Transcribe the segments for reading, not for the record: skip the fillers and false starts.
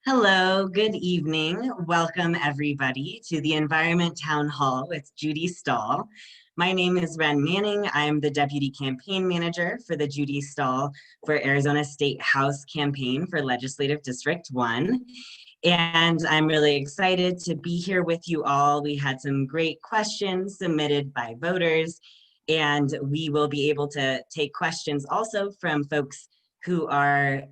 Hello, good evening. Welcome everybody to the Environment Town Hall with Judy Stahl. My name is Ren Manning. I am the Deputy Campaign Manager for the Judy Stahl for Arizona State House campaign for Legislative District 1. And I'm really excited to be here with you all. We had some great questions submitted by voters, and we will be able to take questions also from folks who are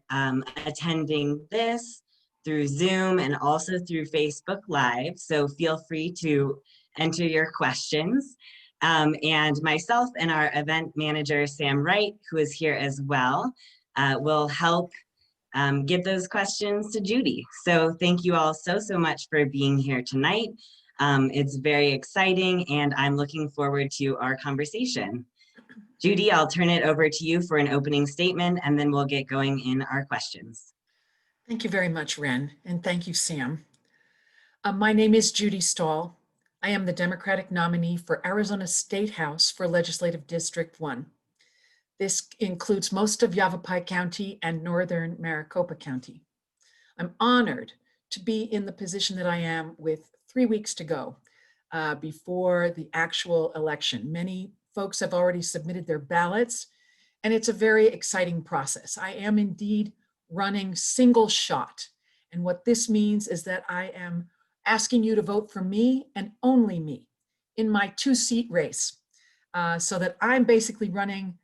attending this through Zoom and also through Facebook Live. So feel free to enter your questions. And myself and our event manager, Sam Wright, who is here as well, will help give those questions to Judy. So thank you all so much for being here tonight. It's very exciting and I'm looking forward to our conversation. Judy, I'll turn it over to you for an opening statement and then we'll get going in our questions. Thank you very much, Ren, and thank you, Sam. My name is Judy Stahl. I am the Democratic nominee for Arizona State House for Legislative District 1. This includes most of Yavapai County and northern Maricopa County. I'm honored to be in the position that I am with 3 weeks to go before the actual election. Many folks have already submitted their ballots, and it's a very exciting process. I am indeed running single shot. And what this means is that I am asking you to vote for me and only me in my 2-seat race so that I'm basically running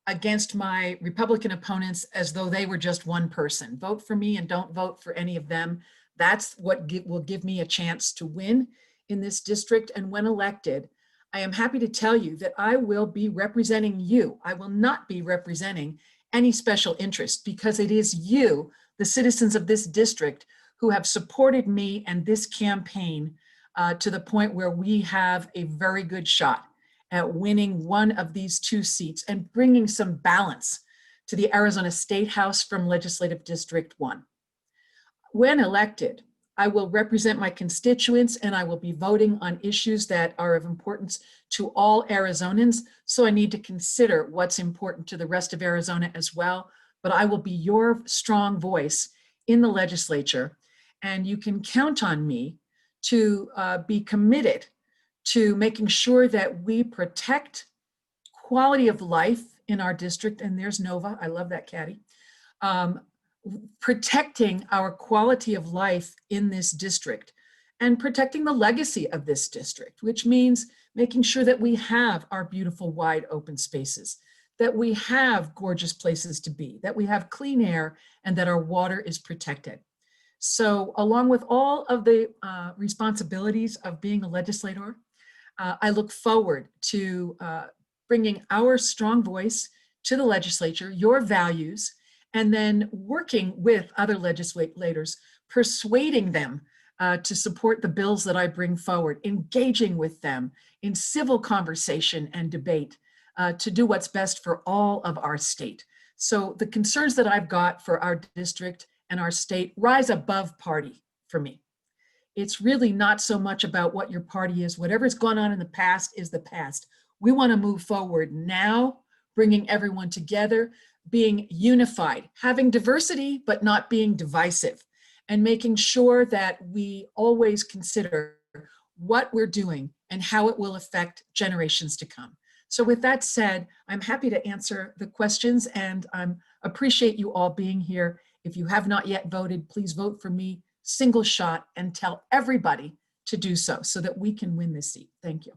against my Republican opponents as though they were just one person. Vote for me and don't vote for any of them. That's what will give me a chance to win in this district. And when elected, I am happy to tell you that I will be representing you. I will not be representing any special interest because it is you, the citizens of this district, who have supported me and this campaign to the point where we have a very good shot at winning one of these 2 seats and bringing some balance to the Arizona State House from Legislative District 1. When elected, I will represent my constituents and I will be voting on issues that are of importance to all Arizonans. So I need to consider what's important to the rest of Arizona as well. But I will be your strong voice in the legislature. And you can count on me to be committed to making sure that we protect quality of life in our district. And there's Nova, I love that caddy. Protecting our quality of life in this district and protecting the legacy of this district, which means making sure that we have our beautiful wide open spaces, that we have gorgeous places to be, that we have clean air, and that our water is protected. So along with all of the responsibilities of being a legislator, I look forward to bringing our strong voice to the legislature, your values, and then working with other legislators, persuading them to support the bills that I bring forward, engaging with them in civil conversation and debate to do what's best for all of our state. So the concerns that I've got for our district and our state rise above party for me. It's really not so much about what your party is. Whatever's gone on in the past is the past. We want to move forward now, bringing everyone together, being unified, having diversity, but not being divisive, and making sure that we always consider what we're doing and how it will affect generations to come. So with that said, I'm happy to answer the questions and I appreciate you all being here. If you have not yet voted, please vote for me, single shot, and tell everybody to do so that we can win this seat. Thank you.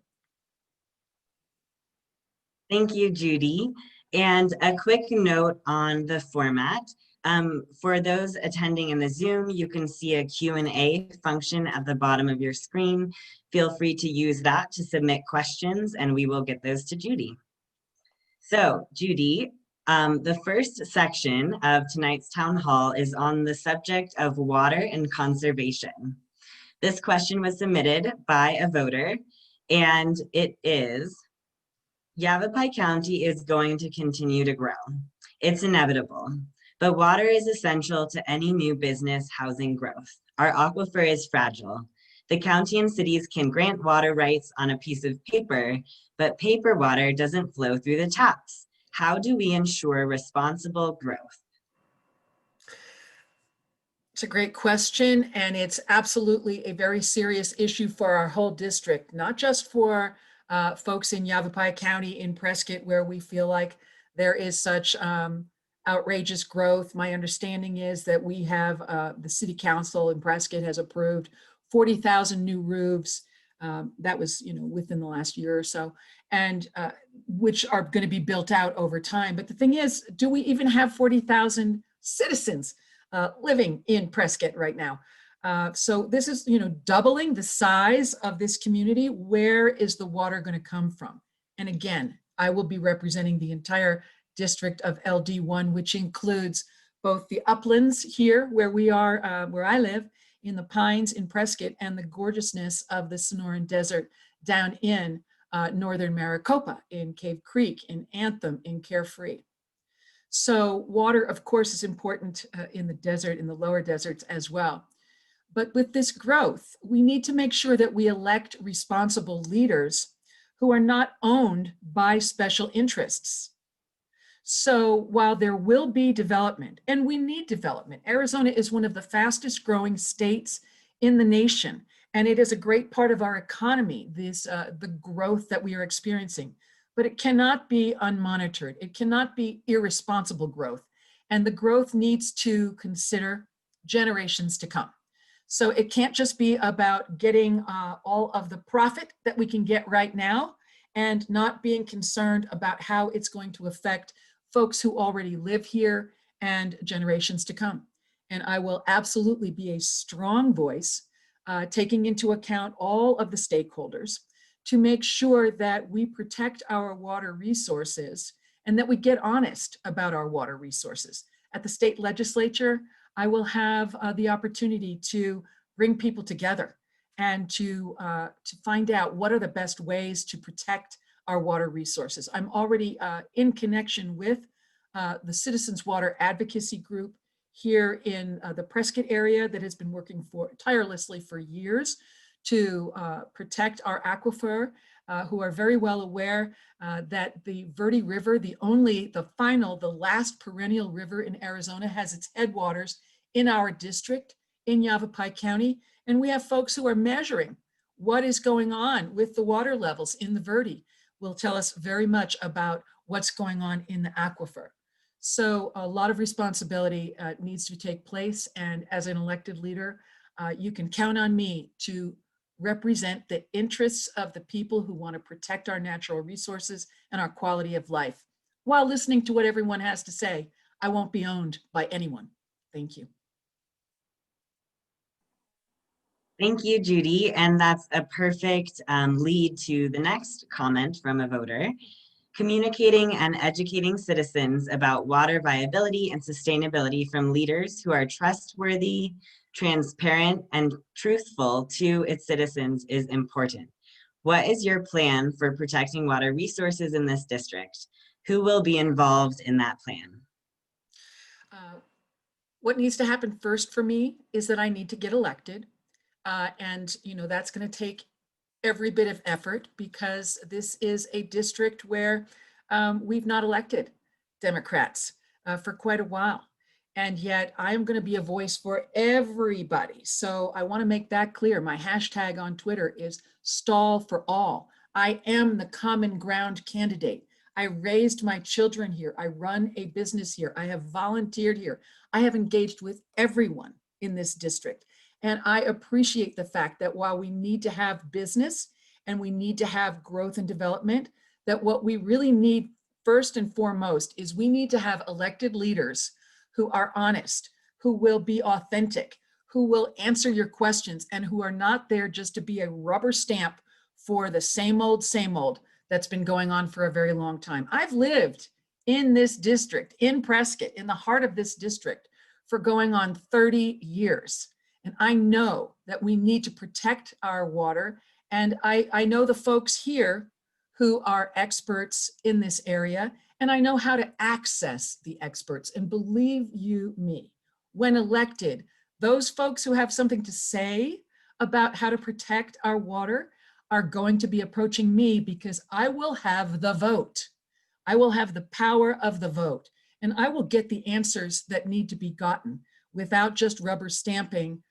Thank you, Judy. And a quick note on the format. For those attending in the Zoom, you can see a Q&A function at the bottom of your screen. Feel free to use that to submit questions and we will get those to Judy. So Judy, the first section of tonight's town hall is on the subject of water and conservation. This question was submitted by a voter and it is, Yavapai County is going to continue to grow. It's inevitable, but water is essential to any new business housing growth. Our aquifer is fragile. The county and cities can grant water rights on a piece of paper, but paper water doesn't flow through the taps. How do we ensure responsible growth? It's a great question, and it's absolutely a very serious issue for our whole district, not just for folks in Yavapai County in Prescott, where we feel like there is such outrageous growth. My understanding is that we have the city council in Prescott has approved 40,000 new roofs. That was, within the last year or so, and which are going to be built out over time. But the thing is, do we even have 40,000 citizens living in Prescott right now? So this is, doubling the size of this community. Where is the water going to come from? And again, I will be representing the entire district of LD1, which includes both the uplands here where we are, where I live, in the Pines in Prescott, and the gorgeousness of the Sonoran Desert down in northern Maricopa, in Cave Creek, in Anthem, in Carefree. So water, of course, is important in the desert, in the lower deserts as well. But with this growth, we need to make sure that we elect responsible leaders who are not owned by special interests. So while there will be development, and we need development, Arizona is one of the fastest growing states in the nation, and it is a great part of our economy, the growth that we are experiencing. But it cannot be unmonitored. It cannot be irresponsible growth. And the growth needs to consider generations to come. So it can't just be about getting all of the profit that we can get right now and not being concerned about how it's going to affect folks who already live here and generations to come. And I will absolutely be a strong voice, taking into account all of the stakeholders to make sure that we protect our water resources and that we get honest about our water resources. At the state legislature, I will have the opportunity to bring people together and to find out what are the best ways to protect our water resources. I'm already in connection with the Citizens Water Advocacy Group here in the Prescott area that has been working tirelessly for years to protect our aquifer, who are very well aware that the Verde River, the last perennial river in Arizona, has its headwaters in our district in Yavapai County. And we have folks who are measuring what is going on with the water levels in the Verde. Will tell us very much about what's going on in the aquifer. So a lot of responsibility needs to take place. And as an elected leader, you can count on me to represent the interests of the people who want to protect our natural resources and our quality of life. While listening to what everyone has to say, I won't be owned by anyone. Thank you. Thank you, Judy. And that's a perfect lead to the next comment from a voter. Communicating and educating citizens about water viability and sustainability from leaders who are trustworthy, transparent, and truthful to its citizens is important. What is your plan for protecting water resources in this district? Who will be involved in that plan? What needs to happen first for me is that I need to get elected. And that's going to take every bit of effort because this is a district where we've not elected Democrats for quite a while. And yet I'm going to be a voice for everybody. So I want to make that clear. My hashtag on Twitter is Stahl for All. I am the common ground candidate. I raised my children here. I run a business here. I have volunteered here. I have engaged with everyone in this district. And I appreciate the fact that while we need to have business and we need to have growth and development, that what we really need first and foremost is we need to have elected leaders who are honest, who will be authentic, who will answer your questions, and who are not there just to be a rubber stamp for the same old that's been going on for a very long time. I've lived in this district, in Prescott, in the heart of this district, for going on 30 years. And I know that we need to protect our water. And I know the folks here who are experts in this area, and I know how to access the experts. And believe you me, when elected, those folks who have something to say about how to protect our water are going to be approaching me because I will have the vote. I will have the power of the vote, and I will get the answers that need to be gotten. without just rubber stamping,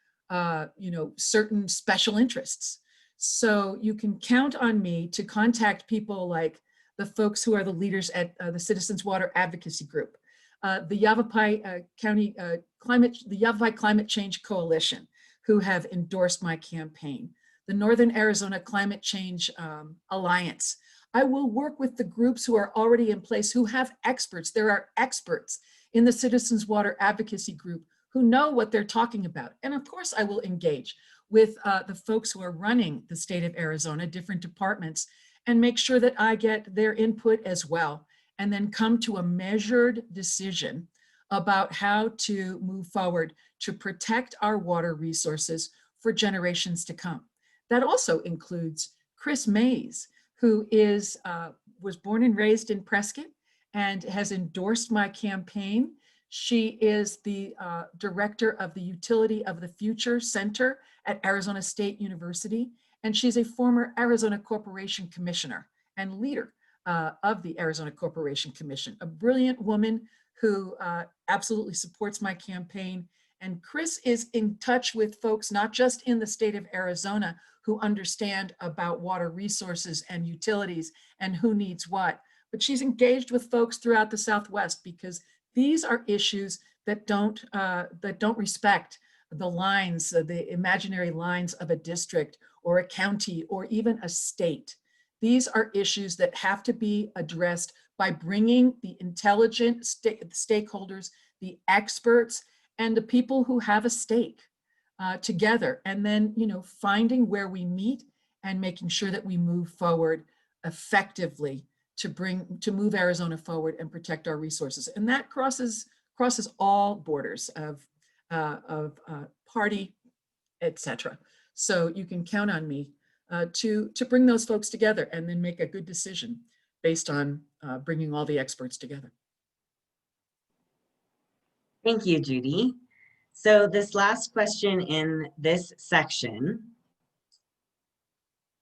certain special interests. So you can count on me to contact people like the folks who are the leaders at the Citizens Water Advocacy Group, the Yavapai Climate Change Coalition, who have endorsed my campaign, the Northern Arizona Climate Change Alliance. I will work with the groups who are already in place, who have experts. There are experts in the Citizens Water Advocacy Group who know what they're talking about. And of course, I will engage with the folks who are running the state of Arizona, different departments, and make sure that I get their input as well, and then come to a measured decision about how to move forward to protect our water resources for generations to come. That also includes Chris Mays, who was born and raised in Prescott and has endorsed my campaign. She is the director of the Utility of the Future Center at Arizona State University, and she's a former Arizona Corporation Commissioner and leader of the Arizona Corporation Commission, a brilliant woman who absolutely supports my campaign. And Chris is in touch with folks, not just in the state of Arizona, who understand about water resources and utilities and who needs what, but she's engaged with folks throughout the Southwest, because these are issues that don't respect the lines, the imaginary lines of a district or a county or even a state. These are issues that have to be addressed by bringing the intelligent stakeholders, the experts, and the people who have a stake together, and then finding where we meet and making sure that we move forward effectively to move Arizona forward and protect our resources. And that crosses all borders of party, etc. So you can count on me to bring those folks together and then make a good decision based on bringing all the experts together. Thank you, Judy. So this last question in this section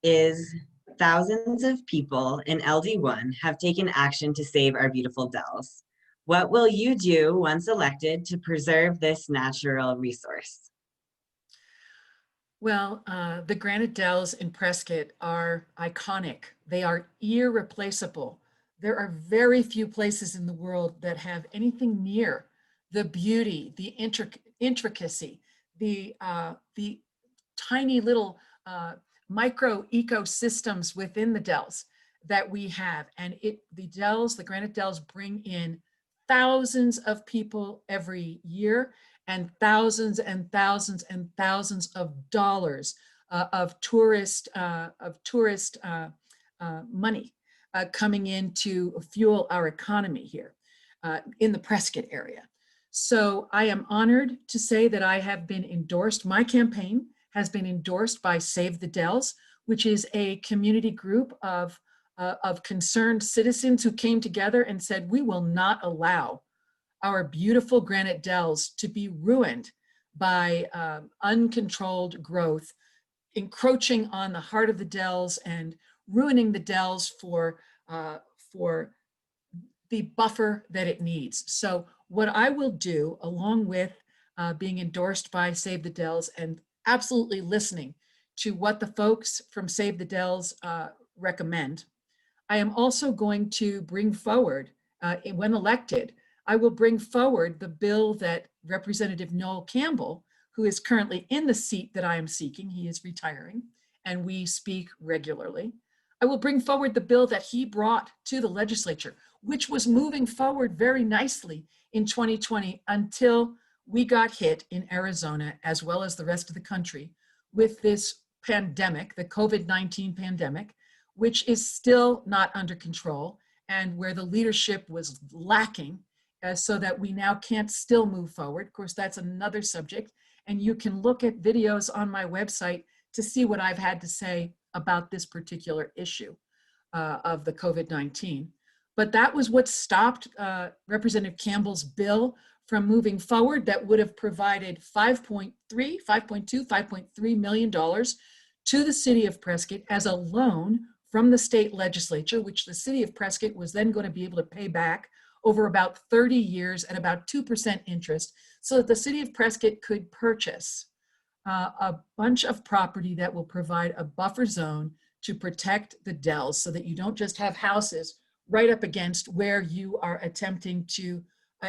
is: thousands of people in LD1 have taken action to save our beautiful dells. What will you do once elected to preserve this natural resource? Well, the granite dells in Prescott are iconic. They are irreplaceable. There are very few places in the world that have anything near the beauty, the intricacy, the tiny little micro ecosystems within the dells that we have. And the granite dells bring in thousands of people every year, and thousands and thousands and thousands of dollars of tourist money coming in to fuel our economy here in the Prescott area. So I am honored to say that I have been endorsed. My campaign has been endorsed by Save the Dells, which is a community group of concerned citizens who came together and said, we will not allow our beautiful granite dells to be ruined by uncontrolled growth, encroaching on the heart of the dells and ruining the dells for the buffer that it needs. So what I will do, along with being endorsed by Save the Dells and absolutely listening to what the folks from Save the Dells recommend, I am also going to bring forward, when elected, I will bring forward the bill that Representative Noel Campbell, who is currently in the seat that I am seeking, he is retiring, and we speak regularly. I will bring forward the bill that he brought to the legislature, which was moving forward very nicely in 2020 until we got hit in Arizona, as well as the rest of the country, with this pandemic, the COVID-19 pandemic, which is still not under control, and where the leadership was lacking, so that we now can't still move forward. Of course, that's another subject, and you can look at videos on my website to see what I've had to say about this particular issue of the COVID-19. But that was what stopped Representative Campbell's bill from moving forward that would have provided $5.3 million to the city of Prescott as a loan from the state legislature, which the city of Prescott was then going to be able to pay back over about 30 years at about 2% interest. so that the city of Prescott could purchase a bunch of property that will provide a buffer zone to protect the dells so that you don't just have houses right up against where you are attempting to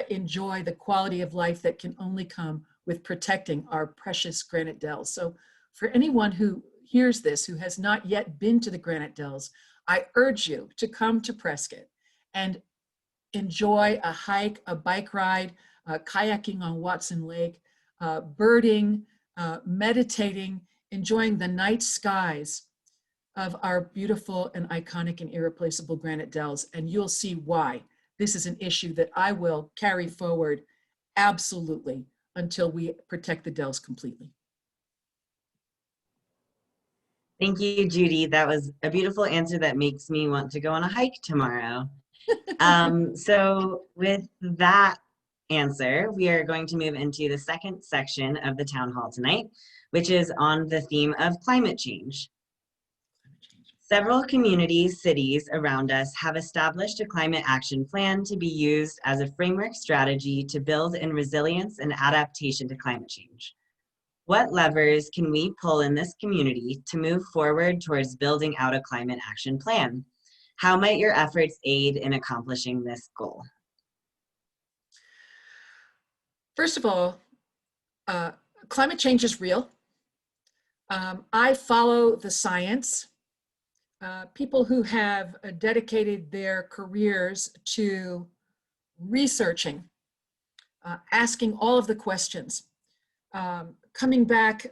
enjoy the quality of life that can only come with protecting our precious granite dells. So for anyone who hears this, who has not yet been to the granite dells, I urge you to come to Prescott and enjoy a hike, a bike ride, kayaking on Watson Lake, birding, meditating, enjoying the night skies of our beautiful and iconic and irreplaceable granite dells. And you'll see why this is an issue that I will carry forward absolutely until we protect the dells completely. Thank you, Judy. That was a beautiful answer that makes me want to go on a hike tomorrow. So with that answer, we are going to move into the second section of the town hall tonight, which is on the theme of climate change. Several communities, cities around us have established a climate action plan to be used as a framework strategy to build in resilience and adaptation to climate change. What levers can we pull in this community to move forward towards building out a climate action plan? How might your efforts aid in accomplishing this goal? First of all, climate change is real. I follow the science. People who have dedicated their careers to researching, asking all of the questions, coming back,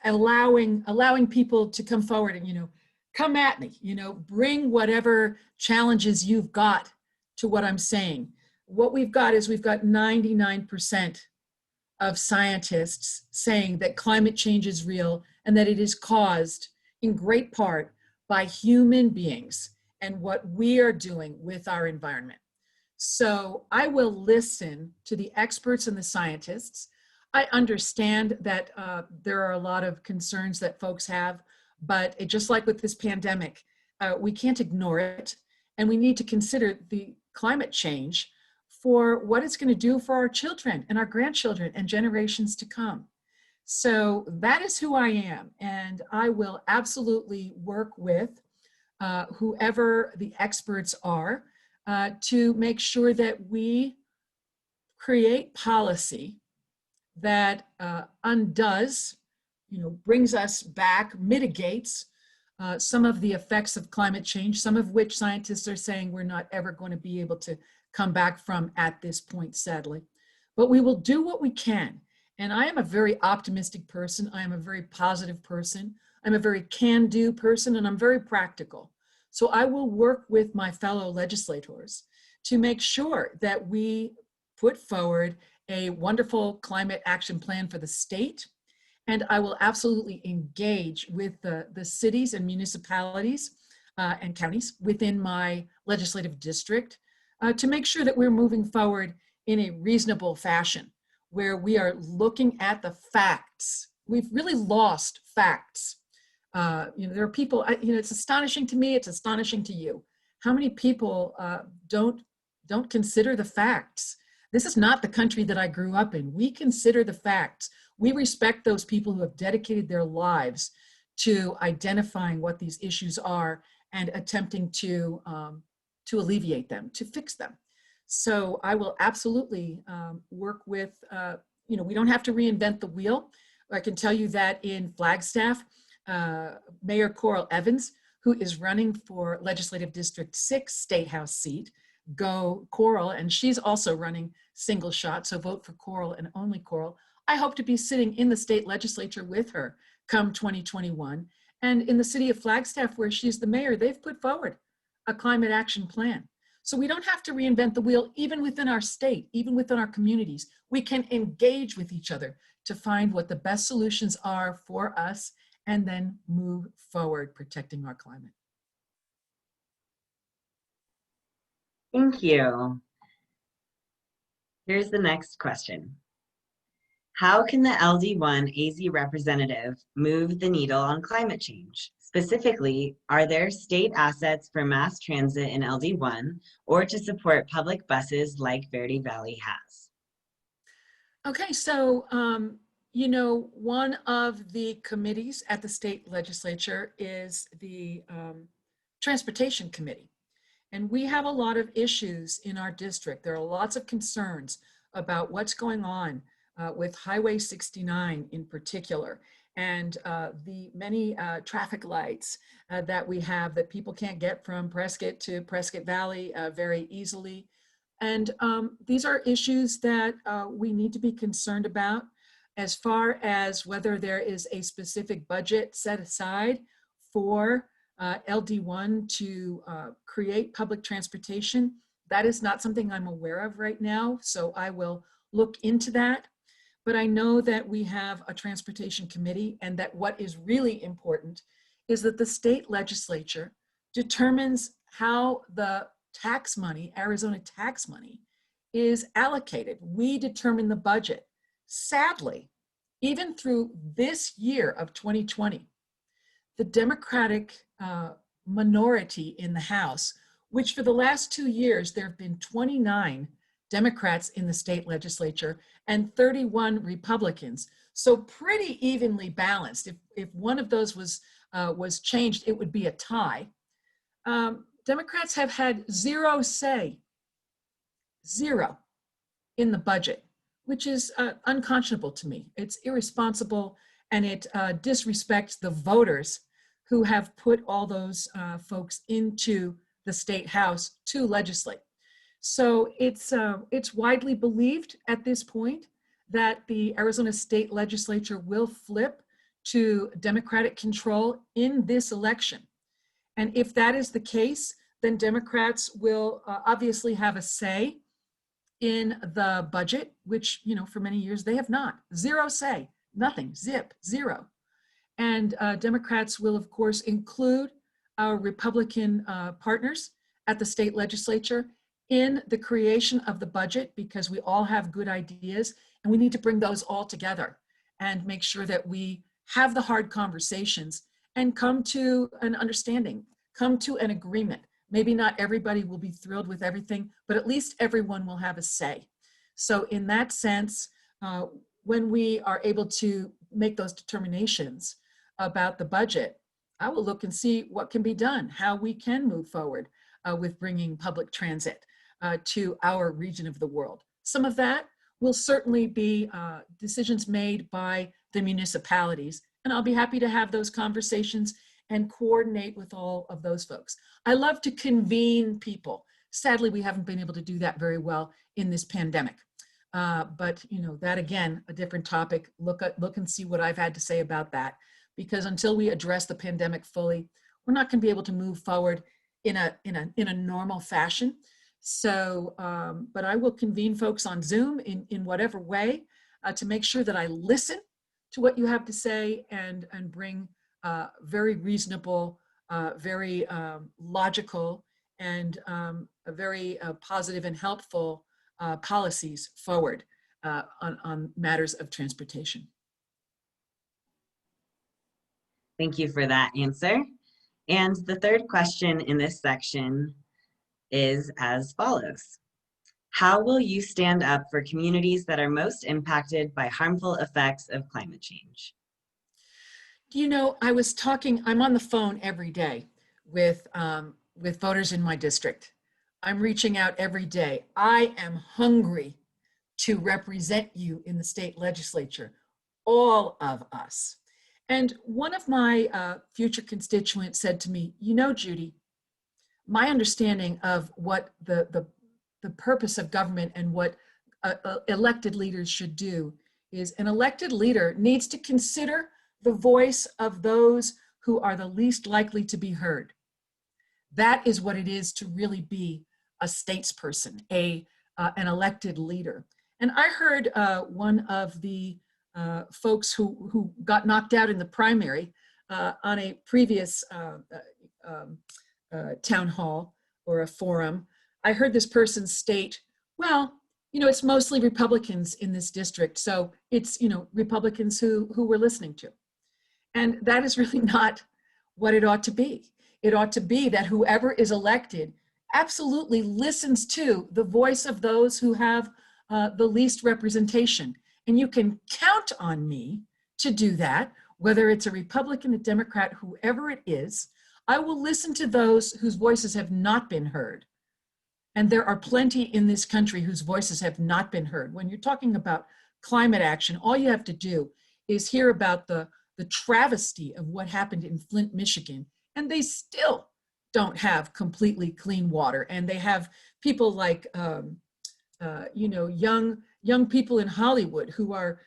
allowing people to come forward and, come at me, bring whatever challenges you've got to what I'm saying. What we've got is we've got 99% of scientists saying that climate change is real and that it is caused in great part by human beings and what we are doing with our environment. So I will listen to the experts and the scientists. I understand that there are a lot of concerns that folks have, but just like with this pandemic, we can't ignore it. And we need to consider the climate change for what it's going to do for our children and our grandchildren and generations to come. So that is who I am. And I will absolutely work with whoever the experts are to make sure that we create policy that undoes, brings us back, mitigates some of the effects of climate change, some of which scientists are saying we're not ever going to be able to come back from at this point, sadly. But we will do what we can. And I am a very optimistic person. I am a very positive person. I'm a very can-do person, and I'm very practical. So I will work with my fellow legislators to make sure that we put forward a wonderful climate action plan for the state. And I will absolutely engage with the cities and municipalities and counties within my legislative district to make sure that we're moving forward in a reasonable fashion, where we are looking at the facts. We've really lost facts. There are people, it's astonishing to me, it's astonishing to you. How many people don't consider the facts? This is not the country that I grew up in. We consider the facts. We respect those people who have dedicated their lives to identifying what these issues are and attempting to alleviate them, to fix them. So I will absolutely work with, we don't have to reinvent the wheel. I can tell you that in Flagstaff, Mayor Coral Evans, who is running for Legislative District 6 State House seat, go Coral, and she's also running single shot, so vote for Coral and only Coral. I hope to be sitting in the state legislature with her come 2021. And in the city of Flagstaff, where she's the mayor, they've put forward a climate action plan. So we don't have to reinvent the wheel, even within our state, even within our communities. We can engage with each other to find what the best solutions are for us and then move forward protecting our climate. Thank you. Here's the next question. How can the LD1 AZ representative move the needle on climate change? Specifically, are there state assets for mass transit in LD1 or to support public buses like Verde Valley has? Okay, so, one of the committees at the state legislature is the Transportation Committee. And we have a lot of issues in our district. There are lots of concerns about what's going on with Highway 69 in particular, and the many traffic lights that we have that people can't get from Prescott to Prescott Valley very easily. And these are issues that we need to be concerned about as far as whether there is a specific budget set aside for LD1 to create public transportation. That is not something I'm aware of right now, so I will look into that. But I know that we have a transportation committee, and that what is really important is that the state legislature determines how the tax money, Arizona tax money, is allocated. We determine the budget. Sadly, even through this year of 2020, the Democratic minority in the House, which for the last 2 years, there have been 29 Democrats in the state legislature and 31 Republicans. So pretty evenly balanced. If one of those was changed, it would be a tie. Democrats have had zero say, zero, in the budget, which is unconscionable to me. It's irresponsible, and it disrespects the voters who have put all those folks into the state house to legislate. So it's widely believed at this point that the Arizona state legislature will flip to Democratic control in this election. And if that is the case, then Democrats will obviously have a say in the budget, which, for many years they have not. Zero say, nothing, zip, zero. And Democrats will, of course, include our Republican partners at the state legislature in the creation of the budget, because we all have good ideas, and we need to bring those all together and make sure that we have the hard conversations and come to an understanding, come to an agreement. Maybe not everybody will be thrilled with everything, but at least everyone will have a say. So in that sense, when we are able to make those determinations about the budget, I will look and see what can be done, how we can move forward with bringing public transit to our region of the world. Some of that will certainly be decisions made by the municipalities, and I'll be happy to have those conversations and coordinate with all of those folks. I love to convene people. Sadly, we haven't been able to do that very well in this pandemic. But that, again, a different topic. Look and see what I've had to say about that, because until we address the pandemic fully, we're not going to be able to move forward in a normal fashion. So, but I will convene folks on Zoom in whatever way to make sure that I listen to what you have to say and bring very reasonable, very logical, and very positive and helpful policies forward on matters of transportation. Thank you for that answer. And the third question in this section is as follows. How will you stand up for communities that are most impacted by harmful effects of climate change? I'm on the phone every day with voters in my district. I'm reaching out every day. I am hungry to represent you in the state legislature, all of us. And one of my future constituents said to me, Judy, my understanding of what the purpose of government and what elected leaders should do is an elected leader needs to consider the voice of those who are the least likely to be heard. That is what it is to really be a statesperson, an elected leader. And I heard one of the folks who got knocked out in the primary on a previous town hall or a forum. I heard this person state, well, it's mostly Republicans in this district, so it's, Republicans who we're listening to. And that is really not what it ought to be. It ought to be that whoever is elected absolutely listens to the voice of those who have the least representation And you can count on me to do that, whether it's a Republican, a Democrat, whoever it is. I will listen to those whose voices have not been heard. And there are plenty in this country whose voices have not been heard. When you're talking about climate action, all you have to do is hear about the travesty of what happened in Flint, Michigan, and they still don't have completely clean water. And they have people like, young people in Hollywood who are,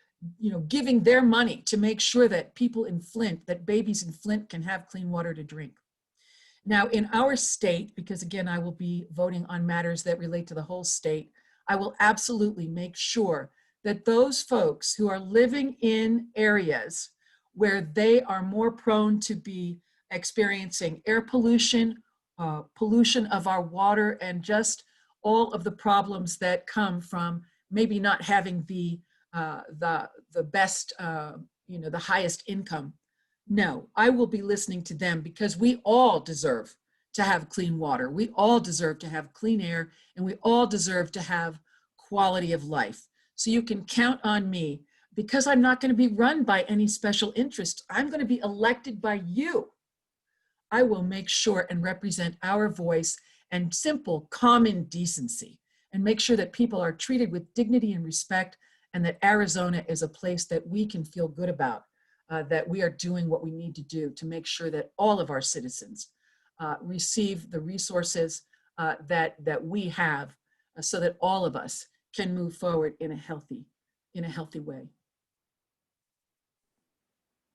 giving their money to make sure that people in Flint, that babies in Flint can have clean water to drink. Now, in our state, because again, I will be voting on matters that relate to the whole state, I will absolutely make sure that those folks who are living in areas where they are more prone to be experiencing air pollution, pollution of our water, and just all of the problems that come from maybe not having the best, the highest income. No, I will be listening to them, because we all deserve to have clean water. We all deserve to have clean air, and we all deserve to have quality of life. So you can count on me, because I'm not going to be run by any special interest. I'm going to be elected by you. I will make sure and represent our voice and simple common decency, and make sure that people are treated with dignity and respect, and that Arizona is a place that we can feel good about, that we are doing what we need to do to make sure that all of our citizens receive the resources that we have, so that all of us can move forward in a healthy way.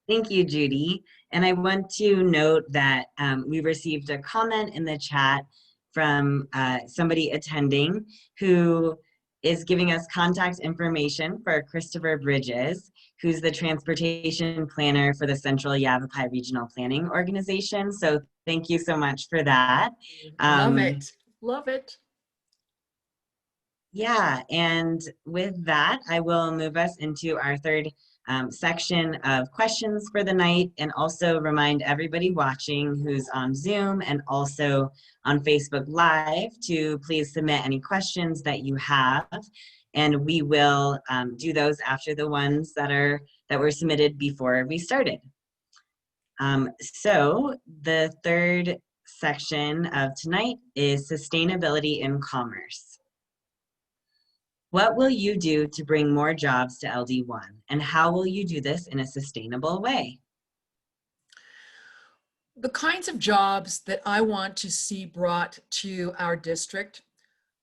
Thank you, Judy. And I want to note that we received a comment in the chat from somebody attending who is giving us contact information for Christopher Bridges, who's the transportation planner for the Central Yavapai Regional Planning Organization. So thank you so much for that. Love it. Love it. Yeah, and with that, I will move us into our third section of questions for the night, and also remind everybody watching who's on Zoom and also on Facebook Live to please submit any questions that you have, and we will do those after the ones that were submitted before we started. So the third section of tonight is sustainability in commerce. What will you do to bring more jobs to LD1, and how will you do this in a sustainable way? The kinds of jobs that I want to see brought to our district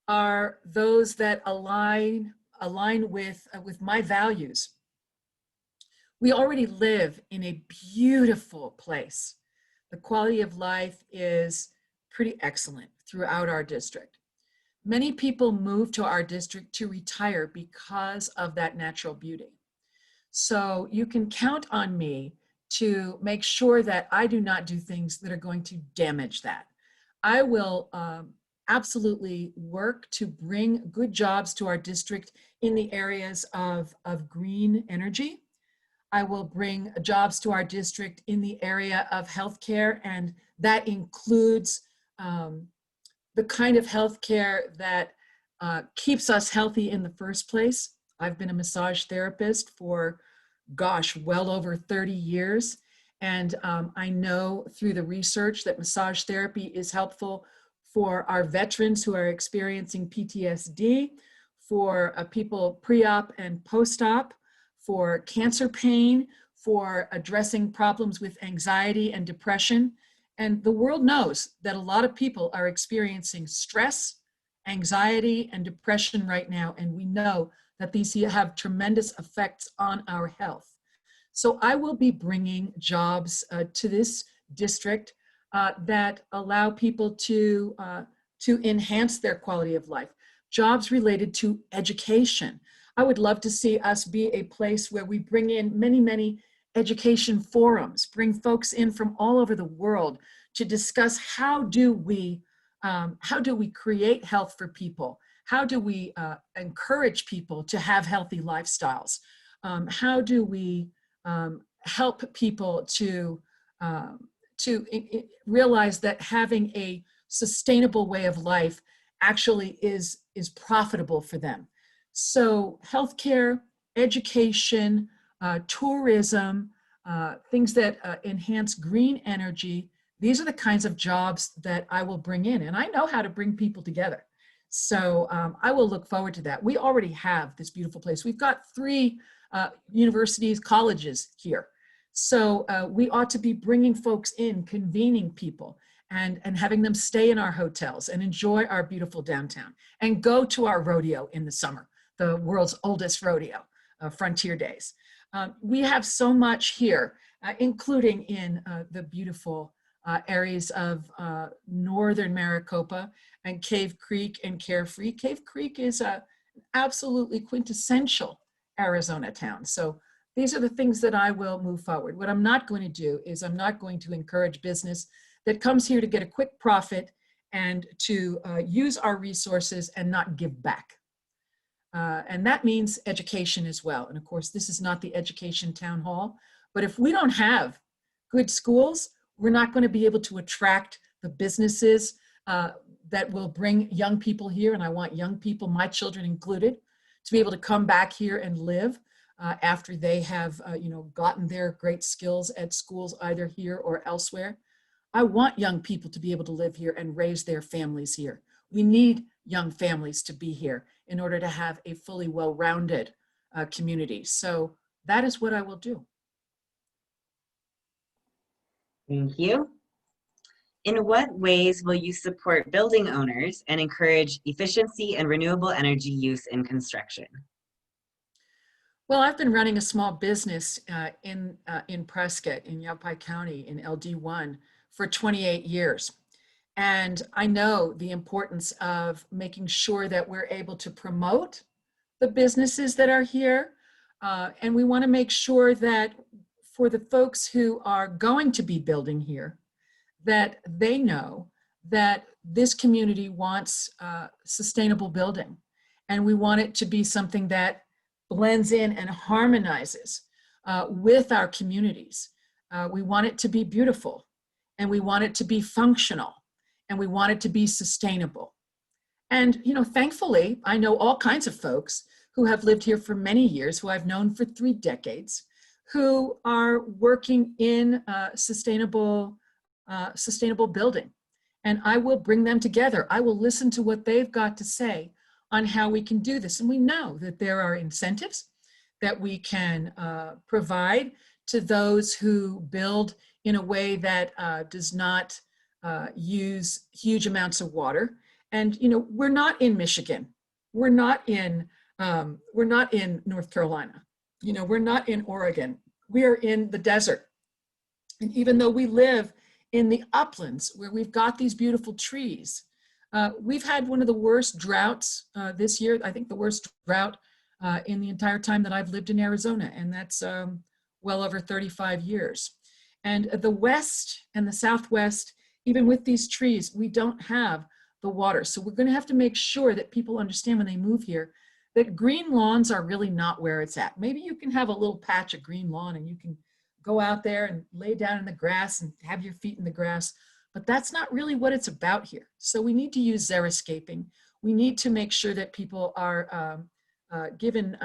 are those that align with my values. We already live in a beautiful place. The quality of life is pretty excellent throughout our district. Many people move to our district to retire because of that natural beauty. So you can count on me to make sure that I do not do things that are going to damage that. I will absolutely work to bring good jobs to our district in the areas of green energy. I will bring jobs to our district in the area of healthcare, and that includes the kind of healthcare that keeps us healthy in the first place. I've been a massage therapist for, well over 30 years. And I know through the research that massage therapy is helpful for our veterans who are experiencing PTSD, for people pre-op and post-op, for cancer pain, for addressing problems with anxiety and depression. And the world knows that a lot of people are experiencing stress, anxiety, and depression right now. And we know that these have tremendous effects on our health. So I will be bringing jobs to this district that allow people to enhance their quality of life. Jobs related to education. I would love to see us be a place where we bring in many, many education forums, bring folks in from all over the world to discuss how do we create health for people? How do we encourage people to have healthy lifestyles? How do we help people to realize that having a sustainable way of life actually is profitable for them? So healthcare, education, tourism, things that enhance green energy. These are the kinds of jobs that I will bring in, and I know how to bring people together. So I will look forward to that. We already have this beautiful place. We've got 3 universities, colleges here. So we ought to be bringing folks in, convening people, and having them stay in our hotels and enjoy our beautiful downtown and go to our rodeo in the summer, the world's oldest rodeo, Frontier Days. We have so much here, including in the beautiful areas of northern Maricopa and Cave Creek and Carefree. Cave Creek is an absolutely quintessential Arizona town. So these are the things that I will move forward. What I'm not going to do is I'm not going to encourage business that comes here to get a quick profit and to use our resources and not give back. And that means education as well. And of course, this is not the education town hall, but if we don't have good schools, we're not going to be able to attract the businesses that will bring young people here. And I want young people, my children included, to be able to come back here and live after they have gotten their great skills at schools either here or elsewhere. I want young people to be able to live here and raise their families here. We need young families to be here in order to have a fully well-rounded community. So that is what I will do. Thank you. In what ways will you support building owners and encourage efficiency and renewable energy use in construction? Well, I've been running a small business in Prescott, in Yavapai County, in LD1 for 28 years. And I know the importance of making sure that we're able to promote the businesses that are here. And we want to make sure that for the folks who are going to be building here, that they know that this community wants sustainable building. And we want it to be something that blends in and harmonizes with our communities. We want it to be beautiful, and we want it to be functional, and we want it to be sustainable. And, thankfully, I know all kinds of folks who have lived here for many years, who I've known for 3 decades, who are working in sustainable building. And I will bring them together. I will listen to what they've got to say on how we can do this. And we know that there are incentives that we can provide to those who build in a way that does not use huge amounts of water. And we're not in Michigan. We're not in North Carolina. We're not in Oregon. We are in the desert. And even though we live in the uplands where we've got these beautiful trees, we've had one of the worst droughts this year. I think the worst drought in the entire time that I've lived in Arizona, and that's well over 35 years. And the West and the Southwest, even with these trees, we don't have the water. So we're going to have to make sure that people understand when they move here that green lawns are really not where it's at. Maybe you can have a little patch of green lawn and you can go out there and lay down in the grass and have your feet in the grass, but that's not really what it's about here. So we need to use xeriscaping. We need to make sure that people are given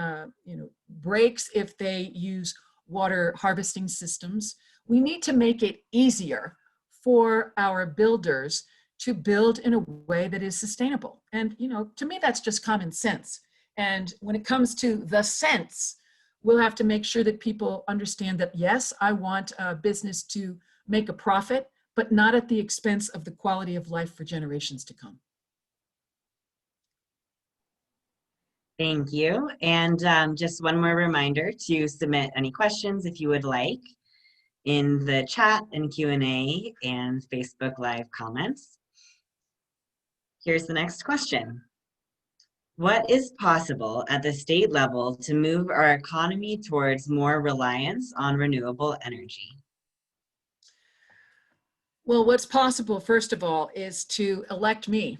breaks if they use water harvesting systems. We need to make it easier for our builders to build in a way that is sustainable. And to me, that's just common sense. And when it comes to the sense, we'll have to make sure that people understand that, yes, I want a business to make a profit, but not at the expense of the quality of life for generations to come. Thank you. And just one more reminder to submit any questions if you would like in the chat and Q&A and Facebook Live comments. Here's the next question. What is possible at the state level to move our economy towards more reliance on renewable energy? Well, what's possible, first of all, is to elect me.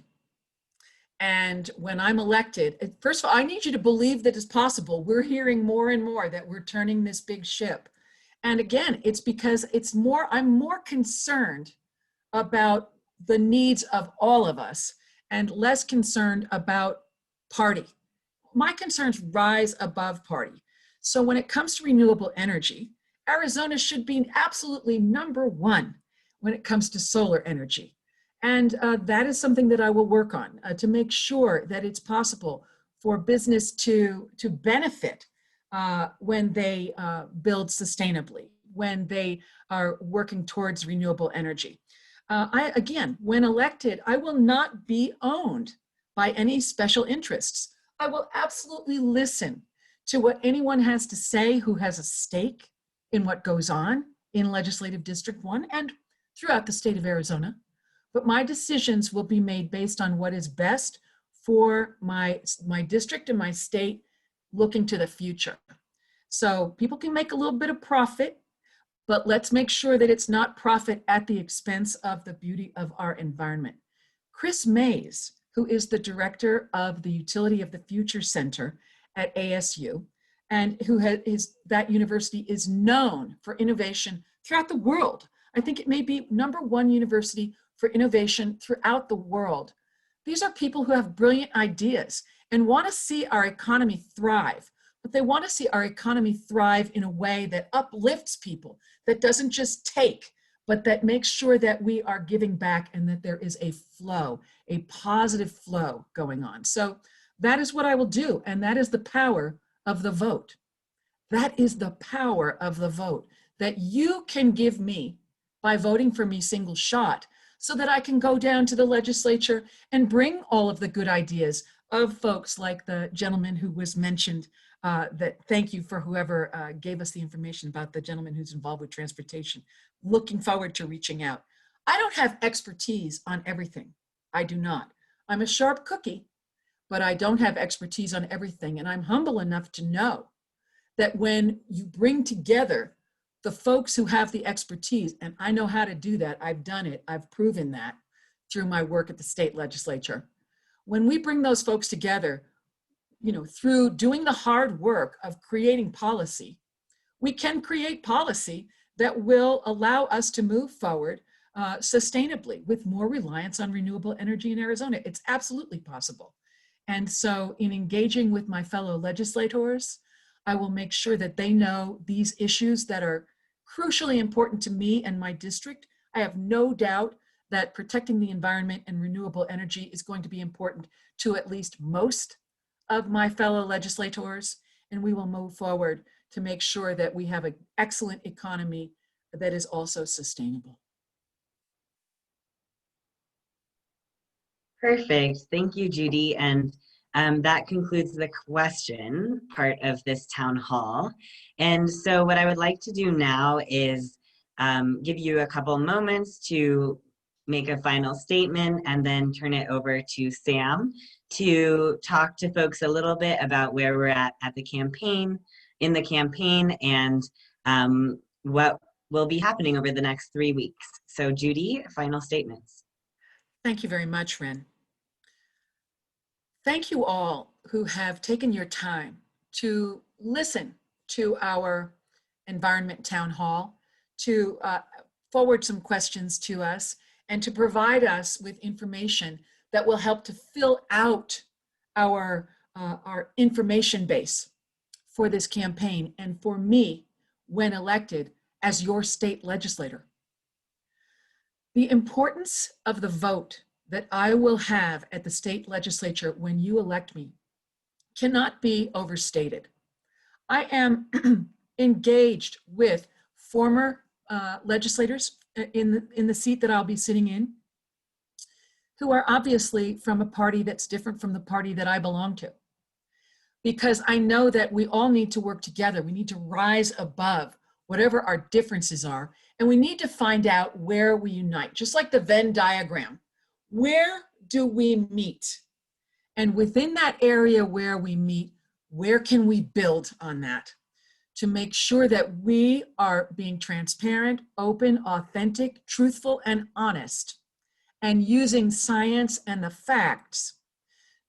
And when I'm elected, first of all, I need you to believe that it's possible. We're hearing more and more that we're turning this big ship. And again, it's because I'm more concerned about the needs of all of us and less concerned about party. My concerns rise above party. So when it comes to renewable energy, Arizona should be absolutely #1 when it comes to solar energy. And that is something that I will work on to make sure that it's possible for business to benefit when they build sustainably, when they are working towards renewable energy. Again, when elected, I will not be owned by any special interests. I will absolutely listen to what anyone has to say who has a stake in what goes on in Legislative District 1 and throughout the state of Arizona. But my decisions will be made based on what is best for my district and my state looking to the future. So people can make a little bit of profit, but let's make sure that it's not profit at the expense of the beauty of our environment. Chris Mays, who is the director of the Utility of the Future Center at ASU, and that university is known for innovation throughout the world. I think it may be #1 university for innovation throughout the world. These are people who have brilliant ideas and want to see our economy thrive, but they want to see our economy thrive in a way that uplifts people, that doesn't just take, but that makes sure that we are giving back and that there is a flow, a positive flow going on. So that is what I will do, and that is the power of the vote. That is the power of the vote that you can give me by voting for me single shot, so that I can go down to the legislature and bring all of the good ideas of folks like the gentleman who was mentioned. Thank you for whoever gave us the information about the gentleman who's involved with transportation. Looking forward to reaching out. I don't have expertise on everything. I do not. I'm a sharp cookie, but I don't have expertise on everything. And I'm humble enough to know that when you bring together the folks who have the expertise, and I know how to do that, I've done it, I've proven that through my work at the state legislature. When we bring those folks together, through doing the hard work of creating policy, we can create policy that will allow us to move forward sustainably with more reliance on renewable energy in Arizona. It's absolutely possible. And so in engaging with my fellow legislators, I will make sure that they know these issues that are crucially important to me and my district. I have no doubt that protecting the environment and renewable energy is going to be important to at least most of my fellow legislators, and we will move forward to make sure that we have an excellent economy that is also sustainable. Perfect. Thank you, Judy. And that concludes the question part of this town hall. And so what I would like to do now is give you a couple moments to make a final statement and then turn it over to Sam to talk to folks a little bit about where we're at the campaign, in the campaign, and what will be happening over the next 3 weeks. So Judy, final statements. Thank you very much, Ren. Thank you all who have taken your time to listen to our Environment Town Hall, to forward some questions to us, and to provide us with information that will help to fill out our information base for this campaign and for me when elected as your state legislator. The importance of the vote that I will have at the state legislature when you elect me cannot be overstated. I am engaged with former legislators in the seat that I'll be sitting in, who are obviously from a party that's different from the party that I belong to. Because I know that we all need to work together. We need to rise above whatever our differences are, and we need to find out where we unite, just like the Venn diagram. Where do we meet? And within that area where we meet, where can we build on that to make sure that we are being transparent, open, authentic, truthful, and honest, and using science and the facts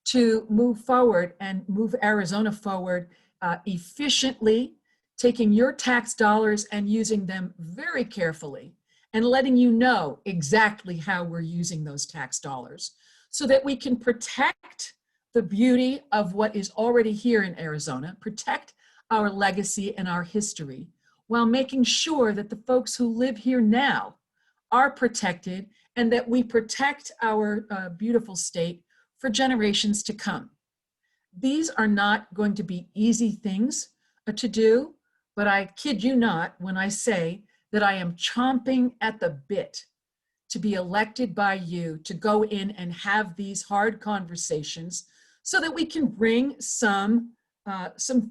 to move forward and move Arizona forward efficiently, taking your tax dollars and using them very carefully, and letting you know exactly how we're using those tax dollars so that we can protect the beauty of what is already here in Arizona, protect our legacy, and our history, while making sure that the folks who live here now are protected and that we protect our beautiful state for generations to come. These are not going to be easy things to do, but I kid you not when I say that I am chomping at the bit to be elected by you to go in and have these hard conversations so that we can bring some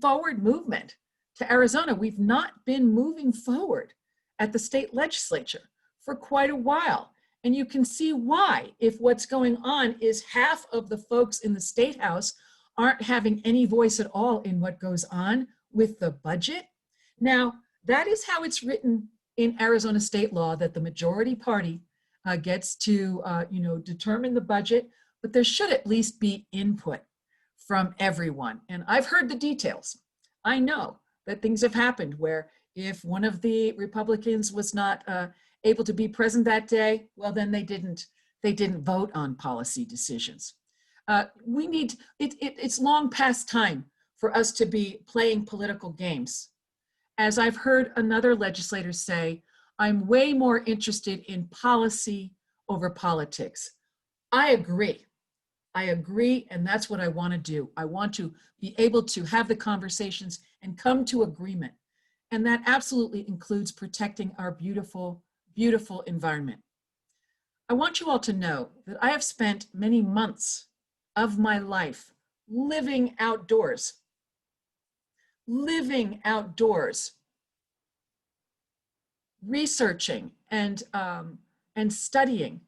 forward movement to Arizona. We've not been moving forward at the state legislature for quite a while. And you can see why, if what's going on is half of the folks in the state house aren't having any voice at all in what goes on with the budget. Now, that is how it's written in Arizona state law, that the majority party gets to determine the budget, but there should at least be input from everyone. And I've heard the details. I know that things have happened where if one of the Republicans was not able to be present that day, well, then they didn't vote on policy decisions. It's long past time for us to be playing political games. As I've heard another legislator say, I'm way more interested in policy over politics. I agree, and that's what I want to do. I want to be able to have the conversations and come to agreement. And that absolutely includes protecting our beautiful, beautiful environment. I want you all to know that I have spent many months of my life living outdoors, researching and studying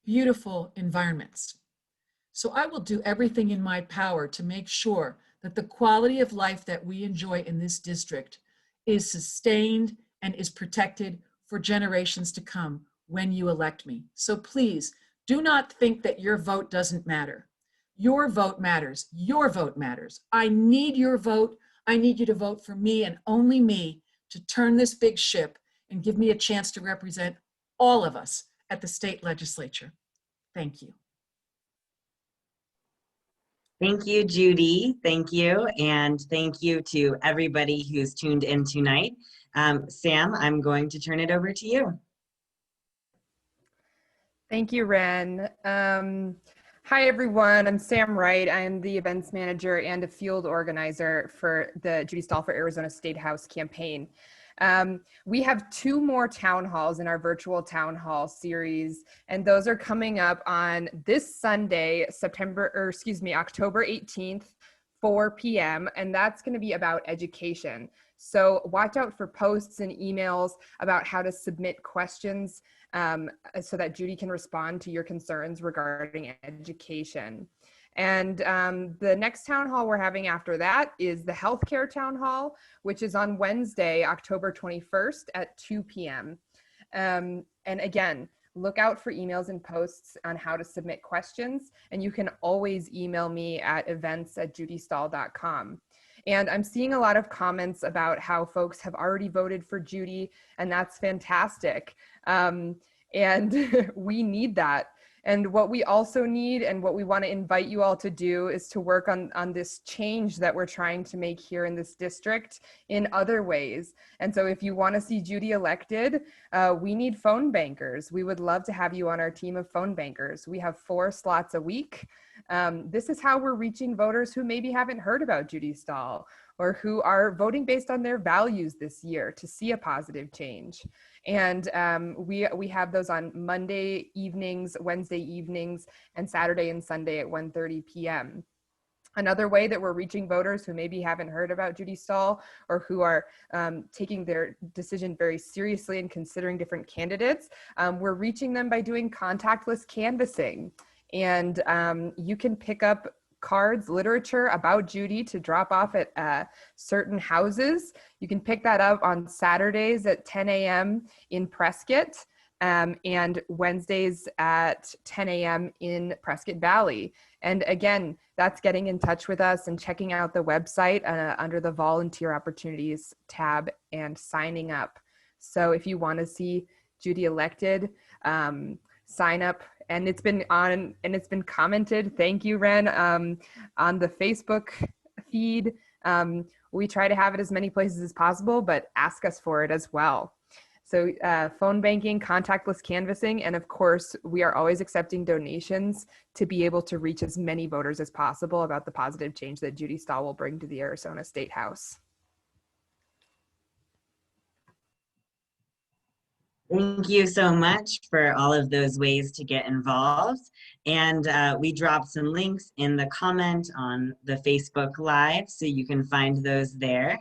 beautiful environments. So I will do everything in my power to make sure that the quality of life that we enjoy in this district is sustained and is protected for generations to come when you elect me. So please do not think that your vote doesn't matter. Your vote matters. Your vote matters. I need your vote. I need you to vote for me and only me to turn this big ship and give me a chance to represent all of us at the state legislature. Thank you. Thank you, Judy. Thank you. And thank you to everybody who's tuned in tonight. Sam, I'm going to turn it over to you. Thank you, Ren. Hi, everyone. I'm Sam Wright. I am the events manager and a field organizer for the Judy Stahl for Arizona State House campaign. We have 2 more town halls in our virtual town hall series, and those are coming up on this Sunday, October 18th, 4 p.m., and that's going to be about education. So watch out for posts and emails about how to submit questions so that Judy can respond to your concerns regarding education. And the next town hall we're having after that is the healthcare town hall, which is on Wednesday, October 21st at 2 p.m. And again, look out for emails and posts on how to submit questions. And you can always email me at events@judystahl.com. And I'm seeing a lot of comments about how folks have already voted for Judy, and that's fantastic. And we need that. And what we also need and what we want to invite you all to do is to work on this change that we're trying to make here in this district in other ways. And so if you want to see Judy elected, we need phone bankers. We would love to have you on our team of phone bankers. We have 4 slots a week. This is how we're reaching voters who maybe haven't heard about Judy Stahl or who are voting based on their values this year to see a positive change. And we have those on Monday evenings, Wednesday evenings, and Saturday and Sunday at 1:30 p.m. Another way that we're reaching voters who maybe haven't heard about Judy Stahl or who are taking their decision very seriously and considering different candidates, we're reaching them by doing contactless canvassing. And you can pick up cards, literature about Judy to drop off at certain houses. You can pick that up on Saturdays at 10 a.m. in Prescott and Wednesdays at 10 a.m. in Prescott Valley. And again, that's getting in touch with us and checking out the website under the volunteer opportunities tab and signing up. So if you want to see Judy elected, sign up. And it's been commented. Thank you, Ren, on the Facebook feed. We try to have it as many places as possible, but ask us for it as well. So phone banking, contactless canvassing, and of course, we are always accepting donations to be able to reach as many voters as possible about the positive change that Judy Stahl will bring to the Arizona State House. Thank you so much for all of those ways to get involved. And we dropped some links in the comment on the Facebook Live, so you can find those there.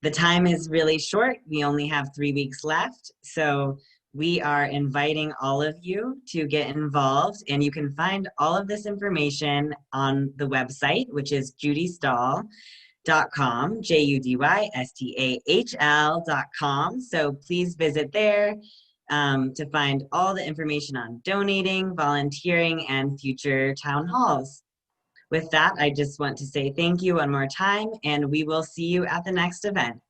The time is really short. We only have 3 weeks left. So we are inviting all of you to get involved, and you can find all of this information on the website, which is judystahl.com, JUDYSTAHL.com. So please visit there to find all the information on donating, volunteering, and future town halls. With that, I just want to say thank you one more time, and we will see you at the next event.